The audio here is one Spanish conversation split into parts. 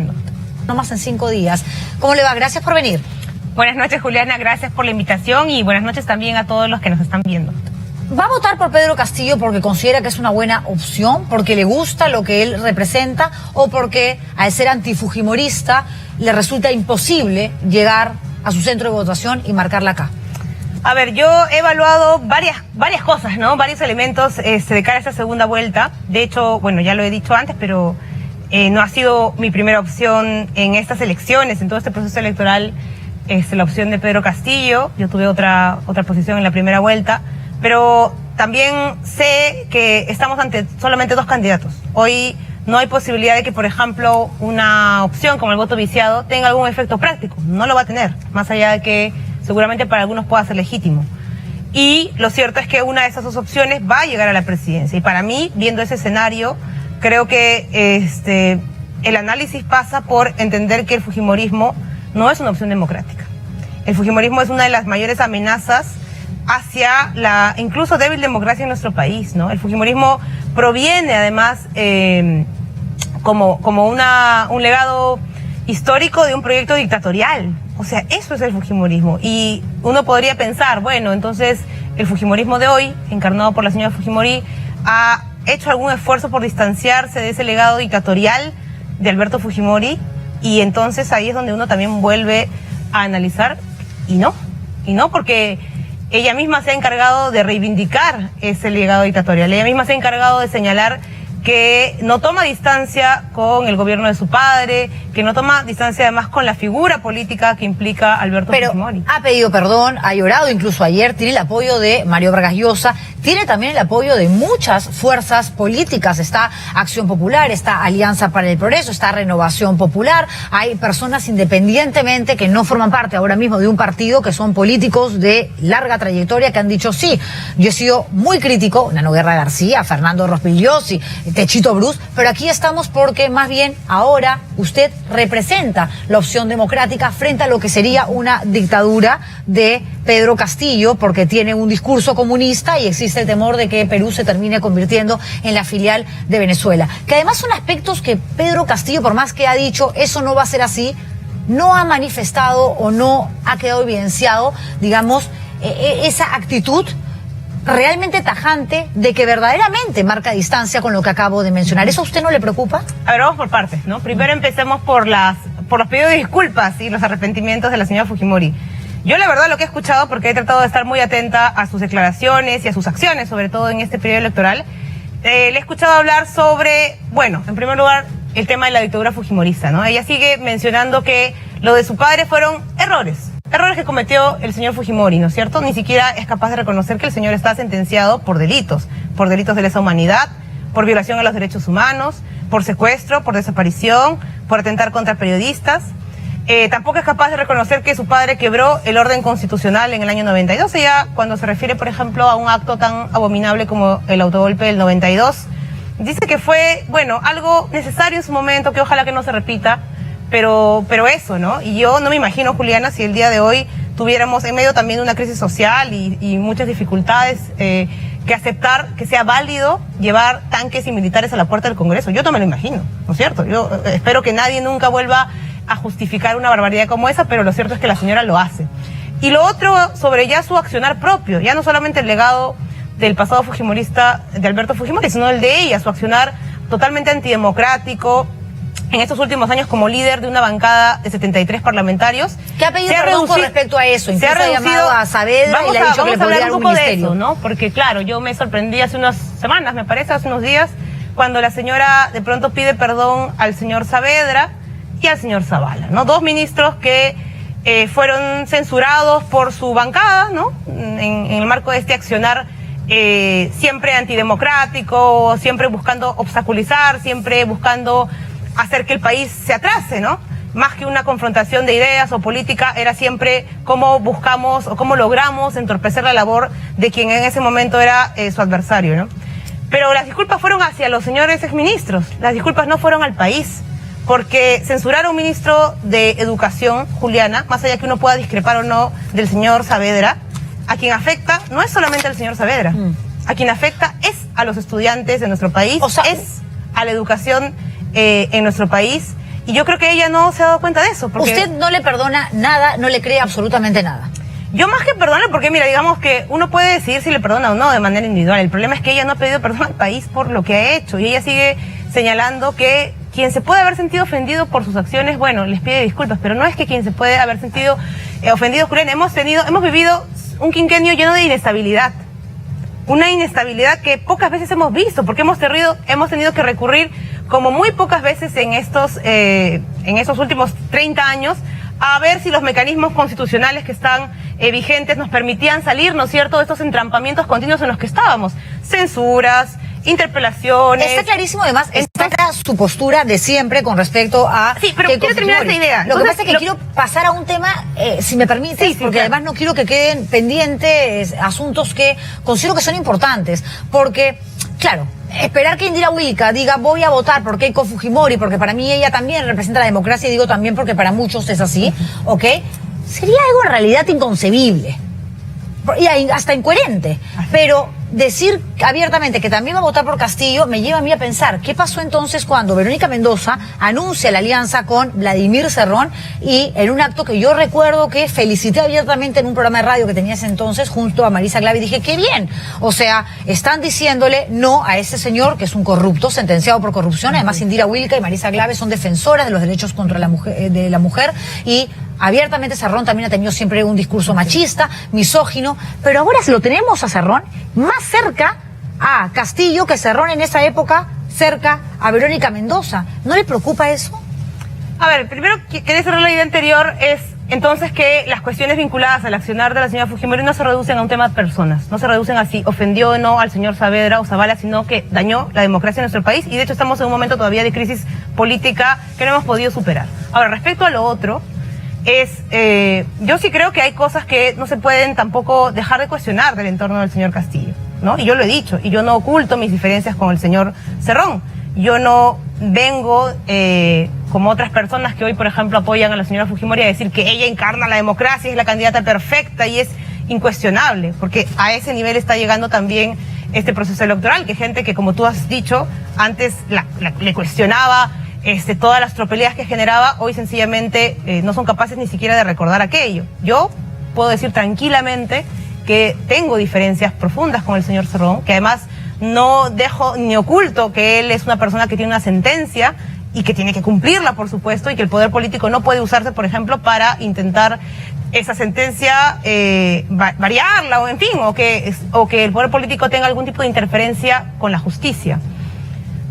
No más en 5 días. ¿Cómo le va? Gracias por venir. Buenas noches, Juliana, gracias por la invitación y buenas noches también a todos los que nos están viendo. ¿Va a votar por Pedro Castillo porque considera que es una buena opción, porque le gusta lo que él representa o porque, al ser antifujimorista, le resulta imposible llegar a su centro de votación y marcarla acá? A ver, yo he evaluado varias cosas, ¿no? Varios elementos de cara a esta segunda vuelta. De hecho, bueno, ya lo he dicho antes, pero no ha sido mi primera opción en estas elecciones, en todo este proceso electoral, la opción de Pedro Castillo. Yo tuve otra posición en la primera vuelta, pero también sé que estamos ante solamente 2 candidatos. Hoy no hay posibilidad de que, por ejemplo, una opción como el voto viciado tenga algún efecto práctico. No lo va a tener, más allá de que seguramente para algunos pueda ser legítimo. Y lo cierto es que una de esas 2 opciones va a llegar a la presidencia. Y para mí, viendo ese escenario, creo que el análisis pasa por entender que el fujimorismo no es una opción democrática. El fujimorismo es una de las mayores amenazas hacia la incluso débil democracia en nuestro país, ¿no? El fujimorismo proviene además como un legado histórico de un proyecto dictatorial. O sea, eso es el fujimorismo. Y uno podría pensar, bueno, entonces el fujimorismo de hoy, encarnado por la señora Fujimori, ha hecho algún esfuerzo por distanciarse de ese legado dictatorial de Alberto Fujimori, y entonces ahí es donde uno también vuelve a analizar, y no, porque ella misma se ha encargado de reivindicar ese legado dictatorial, ella misma se ha encargado de señalar que no toma distancia con el gobierno de su padre, que no toma distancia además con la figura política que implica Alberto Fujimori. Ha pedido perdón, ha llorado incluso ayer, tiene el apoyo de Mario Vargas Llosa, tiene también el apoyo de muchas fuerzas políticas. Está Acción Popular, está Alianza para el Progreso, está Renovación Popular. Hay personas independientemente que no forman parte ahora mismo de un partido, que son políticos de larga trayectoria, que han dicho sí. Yo he sido muy crítico, Nano Guerra García, Fernando Rospigliosi, Techito Bruce, pero aquí estamos porque más bien ahora usted representa la opción democrática frente a lo que sería una dictadura de Pedro Castillo, porque tiene un discurso comunista y existe el temor de que Perú se termine convirtiendo en la filial de Venezuela. Que además son aspectos que Pedro Castillo, por más que ha dicho eso no va a ser así, no ha manifestado o no ha quedado evidenciado, digamos, esa actitud realmente tajante de que verdaderamente marca distancia con lo que acabo de mencionar. ¿Eso a usted no le preocupa? A ver, vamos por partes, ¿no? Primero empecemos por los pedidos de disculpas y los arrepentimientos de la señora Fujimori. Yo la verdad lo que he escuchado, porque he tratado de estar muy atenta a sus declaraciones y a sus acciones, sobre todo en este periodo electoral, le he escuchado hablar sobre, bueno, en primer lugar, el tema de la dictadura fujimorista, ¿no? Ella sigue mencionando que lo de su padre fueron errores que cometió el señor Fujimori, ¿no es cierto? Ni siquiera es capaz de reconocer que el señor está sentenciado por delitos de lesa humanidad, por violación a los derechos humanos, por secuestro, por desaparición, por atentar contra periodistas. Tampoco es capaz de reconocer que su padre quebró el orden constitucional en el año 92. Ella, cuando se refiere, por ejemplo, a un acto tan abominable como el autogolpe del 92, dice que fue, bueno, algo necesario en su momento, que ojalá que no se repita, pero eso, ¿no? Y yo no me imagino, Juliana, si el día de hoy tuviéramos en medio también de una crisis social y muchas dificultades, que aceptar que sea válido llevar tanques y militares a la puerta del Congreso. Yo no me lo imagino, ¿no es cierto? Yo espero que nadie nunca vuelva a justificar una barbaridad como esa, pero lo cierto es que la señora lo hace. Y lo otro, sobre ya su accionar propio, ya no solamente el legado del pasado fujimorista de Alberto Fujimori, sino el de ella, su accionar totalmente antidemocrático en estos últimos años como líder de una bancada de 73 parlamentarios. ¿Qué ha pedido perdón con respecto a eso? Se ha reducido a Saavedra y le ha dicho que le podría dar un ministerio. De eso, ¿no? Porque claro, yo me sorprendí hace unas semanas, me parece, hace unos días, cuando la señora de pronto pide perdón al señor Saavedra y al señor Zavala, ¿no? 2 ministros que fueron censurados por su bancada, ¿no? En el marco de este accionar siempre antidemocrático, siempre buscando obstaculizar, siempre buscando hacer que el país se atrase, ¿no? Más que una confrontación de ideas o política, era siempre cómo buscamos o cómo logramos entorpecer la labor de quien en ese momento era su adversario, ¿no? Pero las disculpas fueron hacia los señores exministros, las disculpas no fueron al país, porque censurar a un ministro de Educación, Juliana, más allá que uno pueda discrepar o no del señor Saavedra, a quien afecta no es solamente al señor Saavedra, a quien afecta es a los estudiantes de nuestro país, o sea, es a la educación en nuestro país, Y yo creo que ella no se ha dado cuenta de eso. Porque Usted no le perdona nada, no le cree absolutamente nada. yo más que perdonarle, porque mira, digamos que uno puede decidir si le perdona o no de manera individual. El problema es que ella no ha pedido perdón al país por lo que ha hecho. Y ella sigue señalando que quien se puede haber sentido ofendido por sus acciones, bueno, les pide disculpas. Pero no es que quien se puede haber sentido ofendido, Julián. Hemos vivido un quinquenio lleno de inestabilidad. Una inestabilidad que pocas veces hemos visto, porque hemos tenido que recurrir, como muy pocas veces en estos últimos 30 años, a ver si los mecanismos constitucionales que están vigentes nos permitían salir, ¿no es cierto?, de estos entrampamientos continuos en los que estábamos. Censuras, interpelaciones. Está clarísimo, además, está su postura de siempre con respecto a... Sí, pero quiero terminar esta idea. Lo que pasa es que quiero pasar a un tema, si me permites, sí, porque claro. además no quiero que queden pendientes asuntos que considero que son importantes, porque, claro, esperar que Indira Wilca diga voy a votar por Keiko Fujimori, porque para mí ella también representa la democracia, y digo también porque para muchos es así, ¿ok? Sería algo en realidad inconcebible y hasta incoherente, pero decir abiertamente que también va a votar por Castillo me lleva a mí a pensar qué pasó entonces cuando Verónica Mendoza anuncia la alianza con Vladimir Cerrón, y en un acto que yo recuerdo que felicité abiertamente en un programa de radio que tenía ese entonces junto a Marisa Glave, y dije qué bien, o sea, están diciéndole no a ese señor que es un corrupto sentenciado por corrupción. Además Indira Wilca y Marisa Glave son defensoras de los derechos contra la mujer, y abiertamente Cerrón también ha tenido siempre un discurso machista, misógino, pero ahora lo tenemos a Cerrón más cerca a Castillo que Cerrón en esa época cerca a Verónica Mendoza. ¿No le preocupa eso? A ver, primero quería cerrar la idea anterior, es entonces que las cuestiones vinculadas al accionar de la señora Fujimori no se reducen a un tema de personas, no se reducen a si ofendió o no al señor Saavedra o Zavala, sino que dañó la democracia en nuestro país, y de hecho estamos en un momento todavía de crisis política que no hemos podido superar. Ahora, respecto a lo otro, yo sí creo que hay cosas que no se pueden tampoco dejar de cuestionar del entorno del señor Castillo, ¿no? Y yo lo he dicho, y yo no oculto mis diferencias con el señor Cerrón. Yo no vengo, como otras personas que hoy, por ejemplo, apoyan a la señora Fujimori, a decir que ella encarna la democracia, es la candidata perfecta y es incuestionable, porque a ese nivel está llegando también este proceso electoral, que gente que, como tú has dicho, antes le cuestionaba todas las tropelías que generaba, hoy sencillamente no son capaces ni siquiera de recordar aquello. Yo puedo decir tranquilamente que tengo diferencias profundas con el señor Cerrón, que además no dejo ni oculto que él es una persona que tiene una sentencia y que tiene que cumplirla, por supuesto, y que el poder político no puede usarse, por ejemplo, para intentar esa sentencia variarla, o en fin, o que el poder político tenga algún tipo de interferencia con la justicia.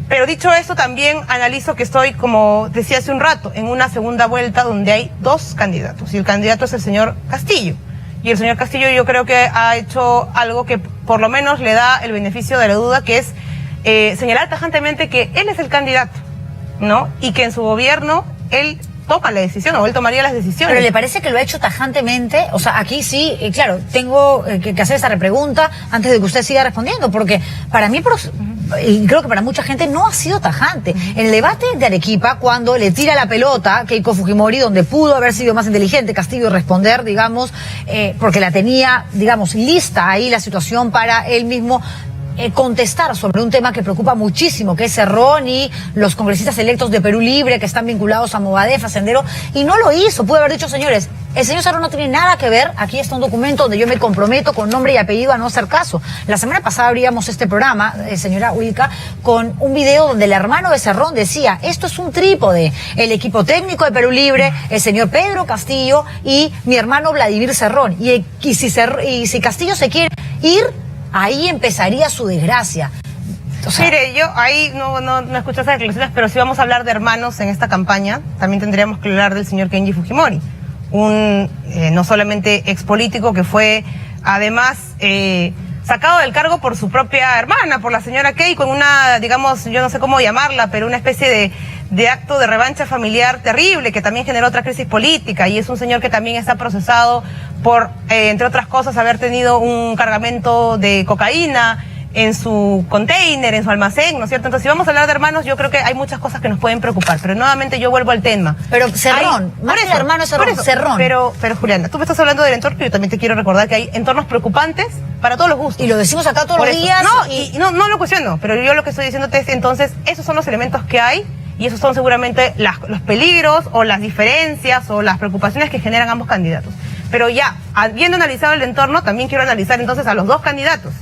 Pero dicho esto, también analizo que estoy, como decía hace un rato, en una segunda vuelta donde hay dos candidatos, y el candidato es el señor Castillo. Y el señor Castillo yo creo que ha hecho algo que por lo menos le da el beneficio de la duda, que es señalar tajantemente que él es el candidato, ¿no? Y que en su gobierno él toma la decisión, o él tomaría las decisiones. ¿Pero le parece que lo ha hecho tajantemente? O sea, aquí sí, claro, tengo que hacer esta repregunta antes de que usted siga respondiendo, porque para mí, y creo que para mucha gente, no ha sido tajante. En el debate de Arequipa, cuando le tira la pelota Keiko Fujimori, donde pudo haber sido más inteligente Castillo y responder, digamos, porque la tenía, digamos, lista ahí la situación para él mismo contestar sobre un tema que preocupa muchísimo, que es Cerrón y los congresistas electos de Perú Libre que están vinculados a Movadef, a Sendero, y no lo hizo. Pudo haber dicho, señores, el señor Cerrón no tiene nada que ver, aquí está un documento donde yo me comprometo con nombre y apellido a no hacer caso. La semana pasada abríamos este programa, señora Wilca, con un video donde el hermano de Cerrón decía, esto es un trípode, el equipo técnico de Perú Libre, el señor Pedro Castillo y mi hermano Vladimir Cerrón. Y si Castillo se quiere ir, ahí empezaría su desgracia. O sea, mire, yo ahí no escucho esas declaraciones, pero si vamos a hablar de hermanos en esta campaña, también tendríamos que hablar del señor Kenji Fujimori, un no solamente expolítico que fue además sacado del cargo por su propia hermana, por la señora Keiko, en una, digamos, yo no sé cómo llamarla, pero una especie de acto de revancha familiar terrible que también generó otra crisis política, y es un señor que también está procesado por, entre otras cosas, haber tenido un cargamento de cocaína en su container, en su almacén, ¿no es cierto? Entonces, si vamos a hablar de hermanos, yo creo que hay muchas cosas que nos pueden preocupar, pero nuevamente yo vuelvo al tema. Pero Cerrón, más que el hermano es Cerrón. Pero Juliana, tú me estás hablando del entorno, yo también te quiero recordar que hay entornos preocupantes para todos los gustos. Y lo decimos acá todos los días. No lo cuestiono, pero yo lo que estoy diciéndote es, entonces, esos son los elementos que hay, y esos son seguramente los peligros o las diferencias o las preocupaciones que generan ambos candidatos. Pero ya, habiendo analizado el entorno, también quiero analizar entonces a los dos candidatos.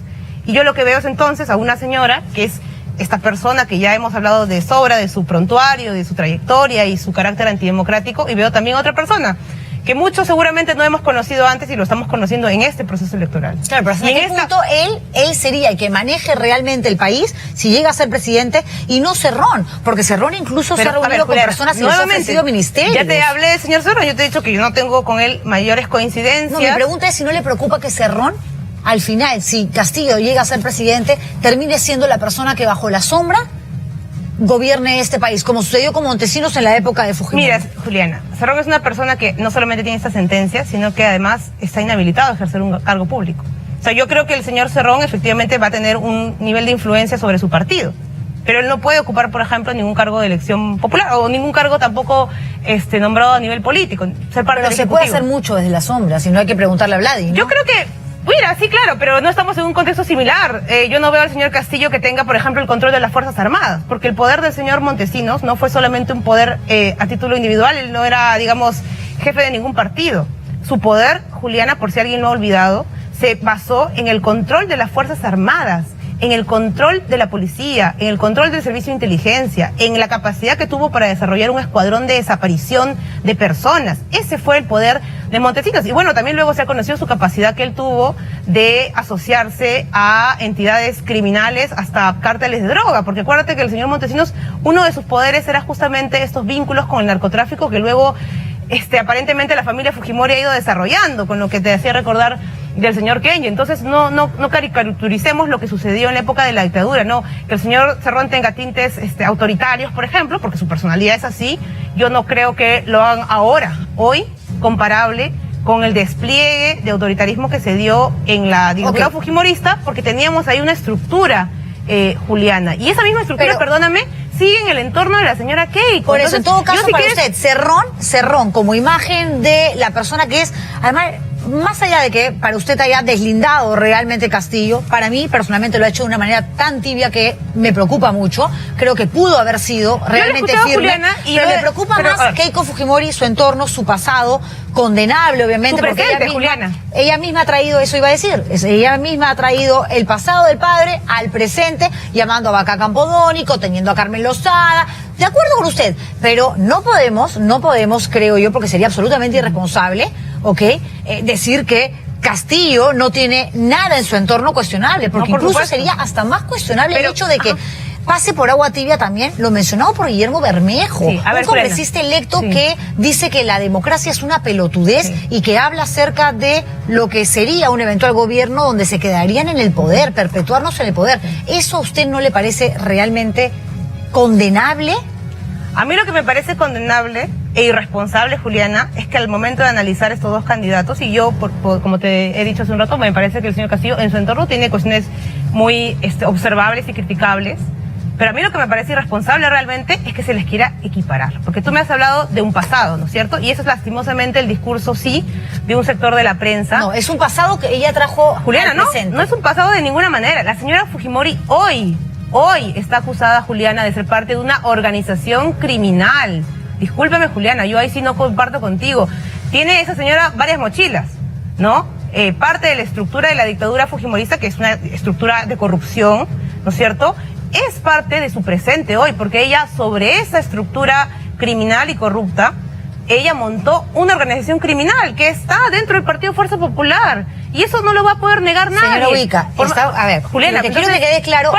Y yo lo que veo es entonces a una señora que es esta persona que ya hemos hablado de sobra, de su prontuario, de su trayectoria y su carácter antidemocrático, y veo también a otra persona que muchos seguramente no hemos conocido antes y lo estamos conociendo en este proceso electoral. Claro, pero ¿hasta qué punto él sería el que maneje realmente el país si llega a ser presidente y no Cerrón? Porque Cerrón incluso se ha reunido con personas y les ha ofrecido ministerios. Ya te hablé del señor Cerrón, yo te he dicho que yo no tengo con él mayores coincidencias. No, mi pregunta es si no le preocupa que Cerrón, al final, si Castillo llega a ser presidente, termine siendo la persona que bajo la sombra gobierne este país, como sucedió con Montesinos en la época de Fujimori. Mira, Juliana, Cerrón es una persona que no solamente tiene esta sentencia, sino que además está inhabilitado a ejercer un cargo público. O sea, yo creo que el señor Cerrón efectivamente va a tener un nivel de influencia sobre su partido, pero él no puede ocupar, por ejemplo, ningún cargo de elección popular o ningún cargo tampoco nombrado a nivel político. Ser parte pero del se puede Ejecutivo. hacer mucho desde la sombra, si no hay que preguntarle a Vladi, ¿no? Yo creo que mira, sí, claro, pero no estamos en un contexto similar. Yo no veo al señor Castillo que tenga, por ejemplo, el control de las Fuerzas Armadas, porque el poder del señor Montesinos no fue solamente un poder a título individual, él no era, digamos, jefe de ningún partido. Su poder, Juliana, por si alguien lo ha olvidado, se basó en el control de las Fuerzas Armadas, en el control de la policía, en el control del servicio de inteligencia, en la capacidad que tuvo para desarrollar un escuadrón de desaparición de personas. Ese fue el poder de Montesinos. Y bueno, también luego se ha conocido su capacidad que él tuvo de asociarse a entidades criminales, hasta cárteles de droga, porque acuérdate que el señor Montesinos, uno de sus poderes era justamente estos vínculos con el narcotráfico que luego aparentemente la familia Fujimori ha ido desarrollando, con lo que te hacía recordar del señor Kenji. Entonces no caricaturicemos lo que sucedió en la época de la dictadura, no, que el señor Cerrón tenga tintes autoritarios, por ejemplo, porque su personalidad es así. Yo no creo que lo hagan ahora, hoy, comparable con el despliegue de autoritarismo que se dio en la dictadura fujimorista, porque teníamos ahí una estructura, Juliana, y esa misma estructura, perdóname, sigue en el entorno de la señora Keiko. Por eso, en todo caso, para usted, Cerrón como imagen de la persona que es, además, más allá de que para usted haya deslindado realmente Castillo, para mí personalmente lo ha hecho de una manera tan tibia que me preocupa mucho. Creo que pudo haber sido realmente firme, Juliana, pero me preocupa más Keiko Fujimori, su entorno, su pasado, condenable obviamente, porque ella misma ha traído, eso iba a decir, ella misma ha traído el pasado del padre al presente, llamando a Vaca Campodónico, teniendo a Carmen Lozada. De acuerdo con usted, pero no podemos, creo yo, porque sería absolutamente irresponsable, decir que Castillo no tiene nada en su entorno cuestionable, porque incluso sería hasta más cuestionable el hecho de que pase por agua tibia también lo mencionado por Guillermo Bermejo, un congresista electo que dice que la democracia es una pelotudez y que habla acerca de lo que sería un eventual gobierno donde se quedarían en el poder, perpetuarnos en el poder. ¿Eso a usted no le parece realmente condenable? A mí lo que me parece condenable e irresponsable, Juliana, es que al momento de analizar estos dos candidatos, y yo, como te he dicho hace un rato, me parece que el señor Castillo en su entorno tiene cuestiones muy observables y criticables, pero a mí lo que me parece irresponsable realmente es que se les quiera equiparar, porque tú me has hablado de un pasado, ¿no es cierto? Y eso es lastimosamente el discurso, sí, de un sector de la prensa. No, es un pasado que ella trajo, Juliana, no es un pasado de ninguna manera. La señora Fujimori hoy está acusada, Juliana, de ser parte de una organización criminal. Discúlpeme, Juliana, yo ahí sí no comparto contigo. Tiene esa señora varias mochilas, ¿no? Parte de la estructura de la dictadura fujimorista, que es una estructura de corrupción, ¿no es cierto?, es parte de su presente hoy, porque ella, sobre esa estructura criminal y corrupta, ella montó una organización criminal que está dentro del Partido Fuerza Popular. Y eso no lo va a poder negar nadie. Señora Ubica, a ver, Juliana, lo que quiero que quede claro,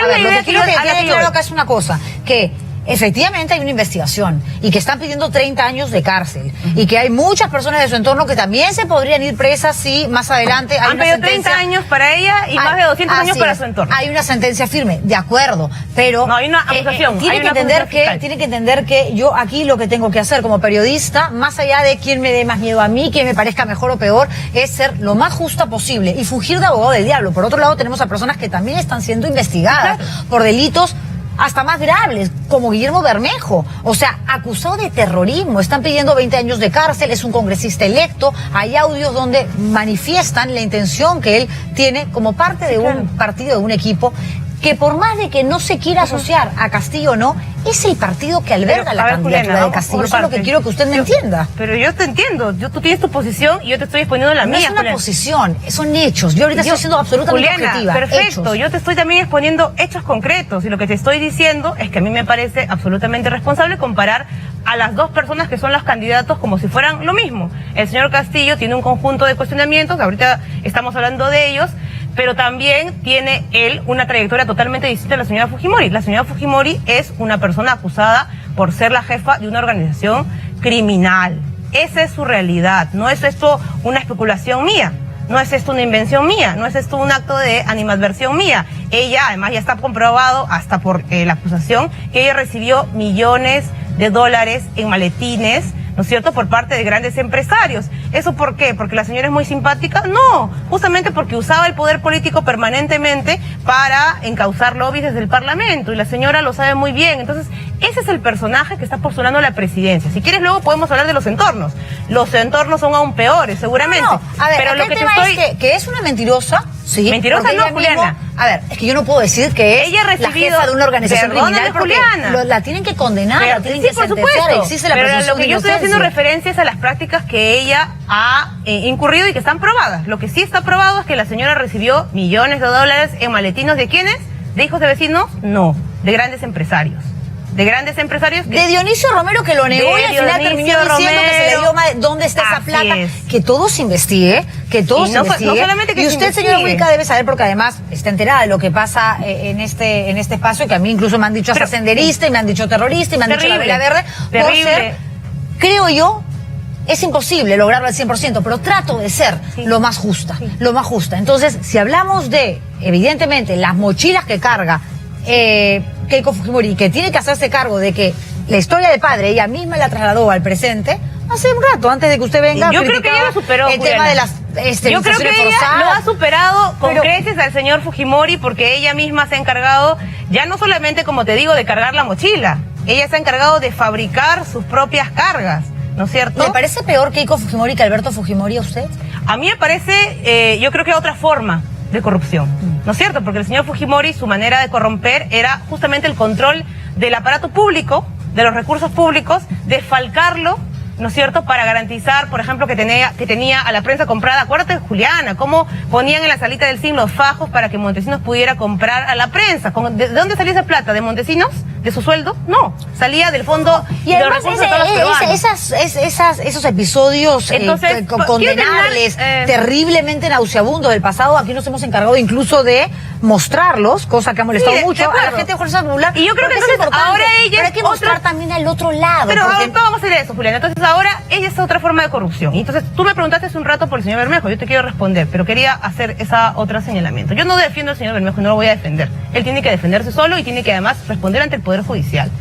acá es una cosa, que efectivamente hay una investigación y que están pidiendo 30 años de cárcel y que hay muchas personas de su entorno que también se podrían ir presas si más adelante hay una sentencia. Han pedido 30 años para ella y más de 200 años para su entorno. Hay una sentencia firme, de acuerdo, pero no, hay una acusación. Tiene que entender que yo aquí lo que tengo que hacer como periodista, más allá de quién me dé más miedo a mí, quién me parezca mejor o peor, es ser lo más justa posible y fugir de abogado del diablo. Por otro lado, tenemos a personas que también están siendo investigadas por delitos hasta más graves, como Guillermo Bermejo, o sea, acusado de terrorismo, están pidiendo 20 años de cárcel, es un congresista electo, hay audios donde manifiestan la intención que él tiene como parte de un partido, de un equipo. que por más de que no se quiera asociar a Castillo o no, es el partido que alberga la candidatura Juliana, de Castillo. Eso es lo que quiero que usted me entienda. Pero yo te entiendo. Tú tienes tu posición y yo te estoy exponiendo la mía. No es una posición, son hechos. Yo ahorita estoy siendo absolutamente objetiva. Perfecto. Hechos. Yo te estoy también exponiendo hechos concretos. Y lo que te estoy diciendo es que a mí me parece absolutamente responsable comparar a las dos personas que son los candidatos como si fueran lo mismo. El señor Castillo tiene un conjunto de cuestionamientos, ahorita estamos hablando de ellos, pero también tiene él una trayectoria totalmente distinta a la señora Fujimori. La señora Fujimori es una persona acusada por ser la jefa de una organización criminal. Esa es su realidad. No es esto una especulación mía. No es esto una invención mía, no es esto un acto de animadversión mía. Ella, además, ya está comprobado hasta por la acusación que ella recibió millones de dólares en maletines, ¿no es cierto?, por parte de grandes empresarios. ¿Eso por qué? ¿Porque la señora es muy simpática? No, justamente porque usaba el poder político permanentemente para encauzar lobbies desde el Parlamento, y la señora lo sabe muy bien. Entonces, ese es el personaje que está postulando a la presidencia. Si quieres, luego podemos hablar de los entornos. Los entornos son aún peores, seguramente. No, a ver, pero lo que el tema es que es una mentirosa, sí. Mentirosa no, Juliana. A ver, es que yo no puedo decir que es ella la jefa de una organización criminal, porque la tienen que condenar, la tienen que sentenciar, existe la presunción Pero lo que yo estoy haciendo referencia es a las prácticas que ella ha incurrido y que están probadas. Lo que sí está probado es que la señora recibió millones de dólares en maletinos. ¿De quiénes? ¿De hijos de vecinos? No, de grandes empresarios. De grandes empresarios. De Dionisio Romero, que lo negó y al final terminó diciendo que se le dio dónde está esa plata. Que todo se investigue, que todo se investigue. No solamente que y usted, señora Wilca, debe saber, porque además está enterada de lo que pasa en este espacio, que a mí incluso me han dicho hasta senderista, y me han dicho terrorista, y me han dicho la vela verde. Por ser, creo yo, es imposible lograrlo al 100%, pero trato de ser lo más justa, lo más justa. Entonces, si hablamos de, evidentemente, las mochilas que carga Keiko Fujimori, que tiene que hacerse cargo de que la historia de padre ella misma la trasladó al presente hace un rato, antes de que usted venga. Yo creo que ella lo superó, el tema de las yo creo que ella lo ha superado con creces al señor Fujimori, porque ella misma se ha encargado, ya no solamente, como te digo, de cargar la mochila, ella se ha encargado de fabricar sus propias cargas, ¿no es cierto? ¿Le parece peor Keiko Fujimori que Alberto Fujimori a usted? A mí me parece, yo creo que otra forma de corrupción, ¿no es cierto? Porque el señor Fujimori, su manera de corromper era justamente el control del aparato público, de los recursos públicos, desfalcarlo, ¿no es cierto?, para garantizar, por ejemplo, que tenía a la prensa comprada. Acuérdate, Juliana, cómo ponían en la salita del CIN los fajos para que Montesinos pudiera comprar a la prensa. ¿De dónde salía esa plata? ¿De Montesinos? ¿De su sueldo? No, salía del fondo y de los recursos de todos los peruanos. Esos episodios condenables, terriblemente nauseabundos del pasado, aquí nos hemos encargado incluso de mostrarlos, cosa que ha molestado mucho a la gente de Fuerza Popular. Y yo creo que entonces ahora ella pero hay que mostrar también al otro lado. Pero vamos a hacer eso, Juliana. Entonces ahora ella es otra forma de corrupción. Y entonces tú me preguntaste hace un rato por el señor Bermejo, yo te quiero responder, pero quería hacer esa otra señalamiento. Yo no defiendo al señor Bermejo, no lo voy a defender. Él tiene que defenderse solo y tiene que además responder ante el Poder Judicial.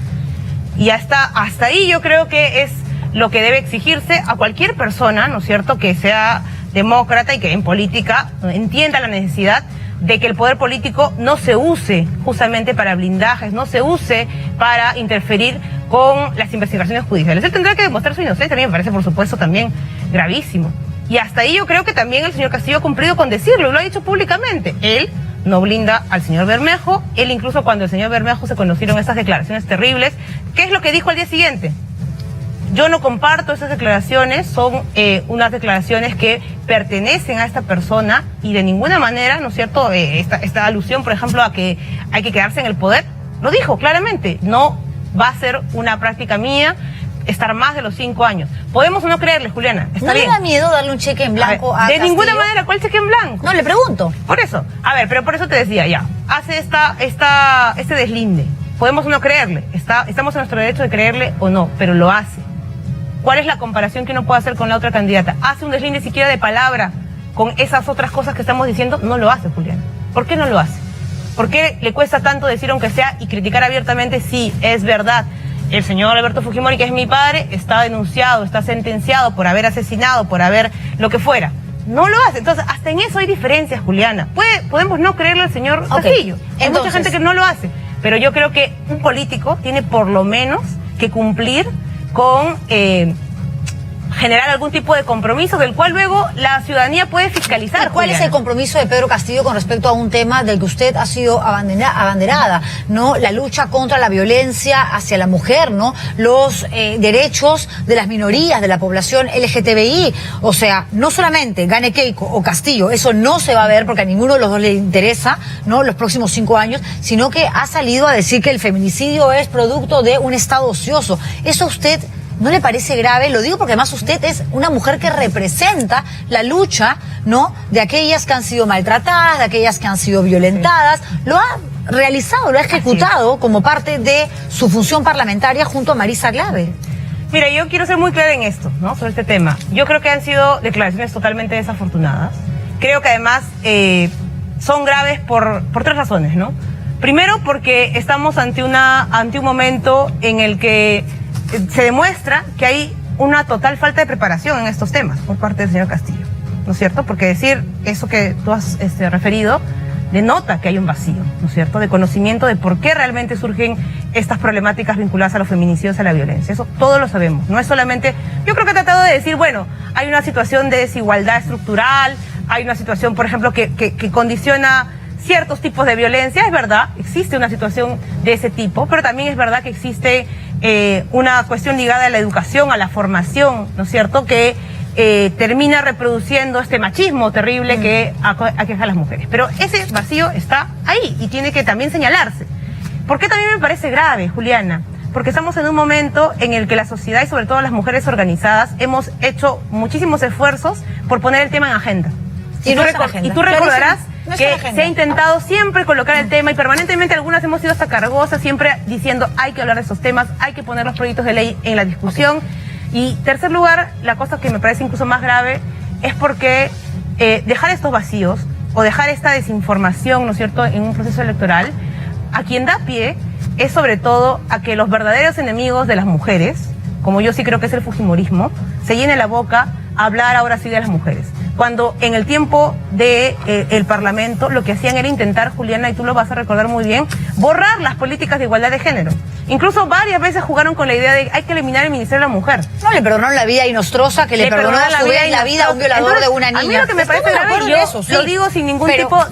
Y hasta ahí yo creo que es lo que debe exigirse a cualquier persona, ¿no es cierto?, que sea demócrata y que en política entienda la necesidad de que el poder político no se use justamente para blindajes, no se use para interferir con las investigaciones judiciales. Él tendrá que demostrar su inocencia. A mí me parece, por supuesto, también gravísimo. Y hasta ahí yo creo que también el señor Castillo ha cumplido con decirlo, y lo ha dicho públicamente. Él no blinda al señor Bermejo. Él, incluso cuando el señor Bermejo se conocieron estas declaraciones terribles, ¿qué es lo que dijo al día siguiente? Yo no comparto esas declaraciones, son unas declaraciones que pertenecen a esta persona y de ninguna manera, ¿no es cierto?, esta alusión, por ejemplo, a que hay que quedarse en el poder, lo dijo claramente, no va a ser una práctica mía estar más de los 5 años. Podemos no creerle, Juliana, está bien. ¿No le da miedo darle un cheque en blanco a de Castillo? Ninguna manera, ¿cuál cheque en blanco? No, le pregunto. Por eso, a ver, pero por eso te decía, ya, hace este deslinde. Podemos no creerle, estamos en nuestro derecho de creerle o no, pero lo hace. ¿Cuál es la comparación que uno puede hacer con la otra candidata? ¿Hace un deslinde siquiera de palabra con esas otras cosas que estamos diciendo? No lo hace, Juliana. ¿Por qué no lo hace? ¿Por qué le cuesta tanto decir aunque sea y criticar abiertamente? Sí, es verdad. El señor Alberto Fujimori, que es mi padre, está denunciado, está sentenciado por haber asesinado, por haber lo que fuera. No lo hace. Entonces, hasta en eso hay diferencias, Juliana. Podemos no creerle al señor Castillo. Hay mucha gente que no lo hace. Pero yo creo que un político tiene por lo menos que cumplir con generar algún tipo de compromiso del cual luego la ciudadanía puede fiscalizar. ¿Y cuál es el compromiso de Pedro Castillo con respecto a un tema del que usted ha sido abanderada, ¿no? La lucha contra la violencia hacia la mujer, ¿no? Los derechos de las minorías, de la población LGTBI. O sea, no solamente gane Keiko o Castillo, eso no se va a ver porque a ninguno de los dos le interesa, ¿no? Los próximos 5 años, sino que ha salido a decir que el feminicidio es producto de un Estado ocioso. ¿Eso a usted no le parece grave? Lo digo porque además usted es una mujer que representa la lucha, ¿no? De aquellas que han sido maltratadas, de aquellas que han sido violentadas. Lo ha realizado, lo ha ejecutado como parte de su función parlamentaria junto a Marisa Glave. Mira, yo quiero ser muy clara en esto, ¿no? Sobre este tema. Yo creo que han sido declaraciones totalmente desafortunadas. Creo que además son graves por 3 razones, ¿no? Primero, porque estamos ante un momento en el que se demuestra que hay una total falta de preparación en estos temas por parte del señor Castillo, ¿no es cierto? Porque decir eso que tú has referido denota que hay un vacío, ¿no es cierto?, de conocimiento de por qué realmente surgen estas problemáticas vinculadas a los feminicidios y a la violencia. Eso todos lo sabemos, no es solamente... Yo creo que he tratado de decir, bueno, hay una situación de desigualdad estructural, hay una situación, por ejemplo, que condiciona ciertos tipos de violencia. Es verdad, existe una situación de ese tipo, pero también es verdad que existe una cuestión ligada a la educación, a la formación, ¿no es cierto?, que termina reproduciendo este machismo terrible que aqueja a las mujeres. Pero ese vacío está ahí y tiene que también señalarse. ¿Por qué también me parece grave, Juliana? Porque estamos en un momento en el que la sociedad y sobre todo las mujeres organizadas hemos hecho muchísimos esfuerzos por poner el tema en agenda. Y tú recordarás que se ha intentado siempre colocar el tema y permanentemente algunas hemos sido hasta cargosas, siempre diciendo hay que hablar de esos temas, hay que poner los proyectos de ley en la discusión. Y tercer lugar, la cosa que me parece incluso más grave es porque dejar estos vacíos o dejar esta desinformación, ¿no es cierto?, en un proceso electoral, a quien da pie es sobre todo a que los verdaderos enemigos de las mujeres, como yo sí creo que es el fujimorismo, se llene la boca a hablar ahora sí de las mujeres. Cuando en el tiempo de el Parlamento lo que hacían era intentar, Juliana, y tú lo vas a recordar muy bien, borrar las políticas de igualdad de género. Incluso varias veces jugaron con la idea de hay que eliminar el Ministerio de la Mujer. No le perdonaron la vida a Inostroza, que le perdonó a su vez la vida a un violador de una niña. A mí lo que me parece grave, y yo lo digo sin ningún tipo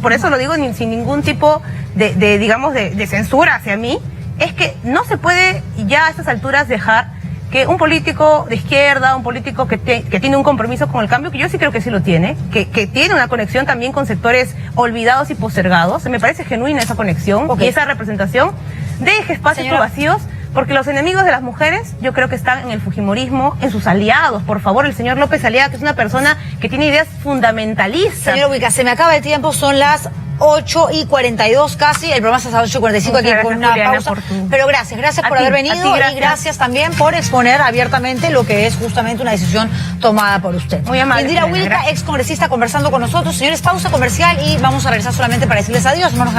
por eso lo digo sin ningún tipo de censura hacia mí, es que no se puede ya a estas alturas dejar que un político de izquierda, un político que tiene un compromiso con el cambio, que yo sí creo que sí lo tiene, que tiene una conexión también con sectores olvidados y postergados, me parece genuina esa conexión y esa representación, deje espacios vacíos, porque los enemigos de las mujeres yo creo que están en el fujimorismo, en sus aliados. Por favor, el señor López Aliaga, que es una persona que tiene ideas fundamentalistas. Señor Ubica, se me acaba el tiempo, son las 8:42 casi, el programa es hasta 8:45, aquí con una pausa. Pero gracias por haber venido y gracias también por exponer abiertamente lo que es justamente una decisión tomada por usted. Muy amable. Indira Wilca, ex congresista, conversando con nosotros. Señores, pausa comercial y vamos a regresar solamente para decirles adiós. No nos